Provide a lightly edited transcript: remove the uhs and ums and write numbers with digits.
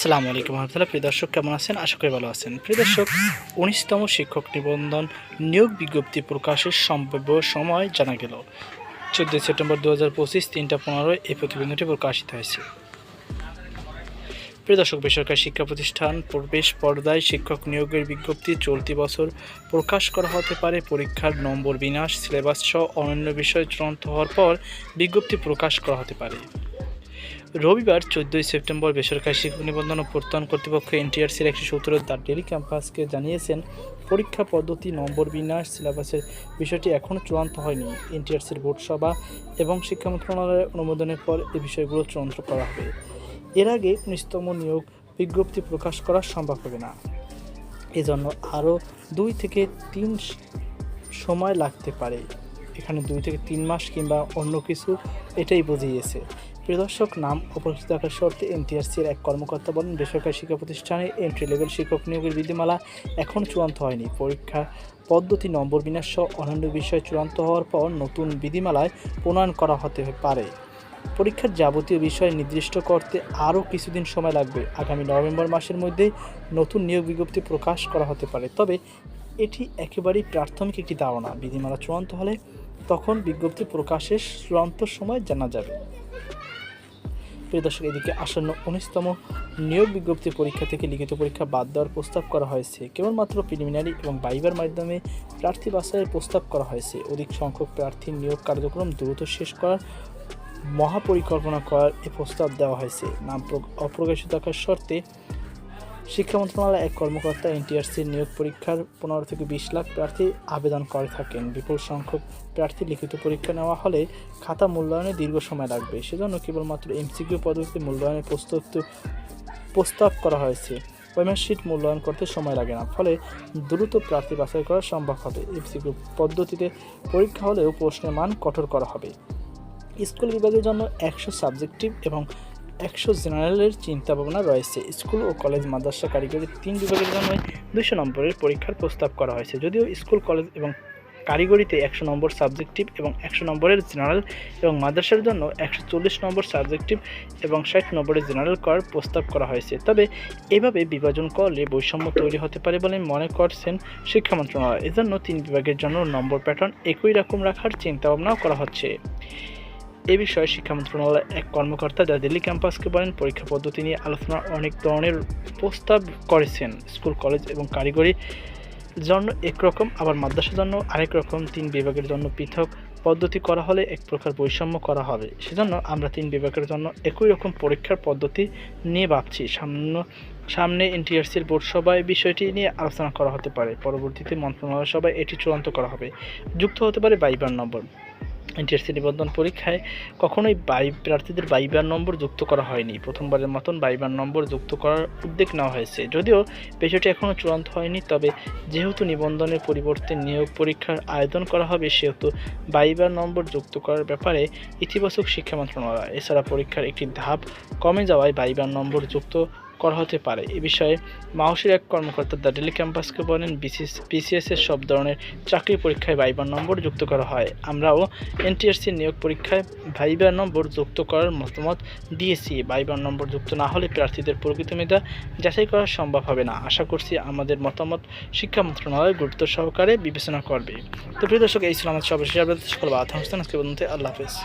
আসসালামু আলাইকুম রহমতুল্লাহ। প্রিয় দর্শক, কেমন আছেন? আশা করি ভালো আছেন। প্রিয় দর্শক, ১৯তম শিক্ষক নিবন্ধন নিয়োগ বিজ্ঞপ্তি প্রকাশের সম্ভাব্য সময় জানা গেল ১৪ সেপ্টেম্বর ২০২৫ ৩টা ১৫ এই প্রতিবেদনটি প্রকাশিত হয়েছে। প্রিয় দর্শক, বেসরকারি শিক্ষা প্রতিষ্ঠান প্রবেশ পর্যায়ে শিক্ষক নিয়োগের বিজ্ঞপ্তি চলতি বছর প্রকাশ করা হতে পারে। পরীক্ষার নম্বর বিন্যাস, সিলেবাস সহ অন্যান্য বিষয় চূড়ান্ত হওয়ার পর বিজ্ঞপ্তি প্রকাশ করা হতে পারে। রবিবার ১৪ সেপ্টেম্বর বেসরকারি শিক্ষক নিবন্ধন ও প্রত্যয়ন কর্তৃপক্ষ এনটিআরসির একটি সূত্র দ্য ডেইলি ক্যাম্পাসকে জানিয়েছেন, পরীক্ষা পদ্ধতি, নম্বর বিন্যাস, সিলেবাসের বিষয়টি এখনও চূড়ান্ত হয়নি। এনটিআরসির বোর্ড সভা এবং শিক্ষা মন্ত্রণালয়ের অনুমোদনের পর এই বিষয়গুলো চূড়ান্ত করা হবে। এর আগে ১৯তম নিয়োগ বিজ্ঞপ্তি প্রকাশ করা সম্ভব হবে না। এজন্য আরও ২ থেকে ৩ সময় লাগতে পারে। এখানে ২ থেকে ৩ মাস কিংবা অন্য কিছু, এটাই বুঝিয়েছে। প্রিয় দর্শক, নাম অপরিচিত থাকার শর্তে এনটিআরসির এক কর্মকর্তা বলেন, বেসরকারি শিক্ষা প্রতিষ্ঠানে এন্ট্রি লেভেল শিক্ষক নিয়োগের বিধিমালা এখনও চূড়ান্ত হয়নি। পরীক্ষা পদ্ধতি, নম্বর বিন্যাস সহ অন্যান্য বিষয় চূড়ান্ত হওয়ার পর নতুন বিধিমালায় প্রণয়ন করা হতে পারে। পরীক্ষার যাবতীয় বিষয় নির্দিষ্ট করতে আরও কিছুদিন সময় লাগবে। আগামী নভেম্বর মাসের মধ্যেই নতুন নিয়োগ বিজ্ঞপ্তি প্রকাশ করা হতে পারে। তবে এটি একেবারেই প্রাথমিক একটি ধারণা। বিধিমালা চূড়ান্ত হলে তখন বিজ্ঞপ্তি প্রকাশের চূড়ান্ত সময় জানা যাবে। প্রিয় দর্শক, এদিকে আসন্ন ১৯তম নিয়োগ বিজ্ঞপ্তি পরীক্ষা থেকে লিখিত পরীক্ষা বাদ দেওয়ার প্রস্তাব করা হয়েছে। কেবলমাত্র প্রিলিমিনারি এবং ভাইবার মাধ্যমে প্রার্থী বাছাইয়ের প্রস্তাব করা হয়েছে। অধিক সংখ্যক প্রার্থীর নিয়োগ কার্যক্রম দ্রুত শেষ করার মহাপরিকল্পনা করার এ প্রস্তাব দেওয়া হয়েছে। নাম অপ্রকাশিত থাকার শর্তে শিক্ষা মন্ত্রণালয়ের এক কর্মকর্তা এনটিআরসির নিয়োগ পরীক্ষার ১৫ থেকে ২০ লাখ প্রার্থী আবেদন করে থাকেন। বিপুল সংখ্যক প্রার্থী লিখিত পরীক্ষা নেওয়া হলে খাতা মূল্যায়নে দীর্ঘ সময় লাগবে। সেজন্য কেবলমাত্র এমসিকিউ পদ্ধতিতে মূল্যায়নের প্রস্তাব করা হয়েছে। ওএমআর শিট মূল্যায়ন করতে সময় লাগে না, ফলে দ্রুত প্রার্থী বাছাই করা সম্ভব হবে। এমসিকিউ পদ্ধতিতে পরীক্ষা হলেও প্রশ্নের মান কঠোর করা হবে। স্কুল বিভাগের জন্য ১০০ সাবজেক্টিভ এবং ১০০ জেনারেলের চিন্তাভাবনা রয়েছে। স্কুল ও কলেজ, মাদ্রাসা, কারিগরি ৩ বিভাগের জন্য ২০০ নম্বরের পরীক্ষার প্রস্তাব করা হয়েছে। যদিও স্কুল, কলেজ এবং কারিগরিতে ১০০ নম্বর সাবজেক্টিভ এবং ১০০ নম্বরের জেনারেল এবং মাদ্রাসার জন্য ১৪০ নম্বর সাবজেক্টিভ এবং ৬০ নম্বরের জেনারেল করার প্রস্তাব করা হয়েছে। তবে এভাবে বিভাজন করলে বৈষম্য তৈরি হতে পারে বলে মনে করছেন শিক্ষা মন্ত্রণালয়। এজন্য ৩ বিভাগের জন্য নম্বর প্যাটার্ন একই রকম রাখার চিন্তাভাবনাও করা হচ্ছে। এ বিষয়ে শিক্ষা মন্ত্রণালয়ের এক কর্মকর্তা দ্য ডেইলি ক্যাম্পাসকে বলেন, পরীক্ষা পদ্ধতি নিয়ে আলোচনার অনেক ধরনের প্রস্তাব করেছেন। স্কুল, কলেজ এবং কারিগরির জন্য একরকম, আবার মাদ্রাসার জন্য আরেক রকম। ৩ বিভাগের জন্য পৃথক পদ্ধতি করা হলে এক প্রকার বৈষম্য করা হবে। সেজন্য আমরা 3 বিভাগের জন্য একই রকম পরীক্ষার পদ্ধতি নিয়ে ভাবছি। সামনে এনটিআরসির বোর্ড সভায় বিষয়টি নিয়ে আলোচনা করা হতে পারে। পরবর্তীতে মন্ত্রণালয় সভায় এটি চূড়ান্ত করা হবে। যুক্ত হতে পারে ভাইবার নম্বর। এনটিআরসি নিবন্ধন পরীক্ষায় কখনোই প্রার্থীদের ভাইবার নম্বর যুক্ত করা হয়নি। প্রথমবারের মতন ভাইবার নম্বর যুক্ত করার উদ্যোগ নেওয়া হয়েছে। যদিও বিষয়টি এখনও চূড়ান্ত হয়নি, তবে যেহেতু নিবন্ধনের পরিবর্তে নিয়োগ পরীক্ষার আয়োজন করা হবে, সেহেতু ভাইবার নম্বর যুক্ত করার ব্যাপারে ইতিবাচক শিক্ষা মন্ত্রণালয়। এছাড়া পরীক্ষার একটি ধাপ কমে যাওয়ায় ভাইবার নম্বর যুক্ত করা হতে পারে। এ বিষয়ে মাউসির এক কর্মকর্তা দ্য ডেইলি ক্যাম্পাসকে বলেন, বিসিএসের সব ধরনের চাকরি পরীক্ষায় ভাইবার নম্বর যুক্ত করা হয়। আমরাও এনটিআরসির নিয়োগ পরীক্ষায় ভাইবার নম্বর যুক্ত করার মতামত দিয়েছি। ভাইবার নম্বর যুক্ত না হলে প্রার্থীদের প্রকৃত মেধা যাচাই করা সম্ভব হবে না। আশা করছি আমাদের মতামত শিক্ষা মন্ত্রণালয় গুরুত্ব সহকারে বিবেচনা করবে। তো প্রিয় দর্শক, এই ছিল আমাদের সর্বশেষ আপডেট। সকল আজকে পর্যন্ত, আল্লাহ হাফেজ।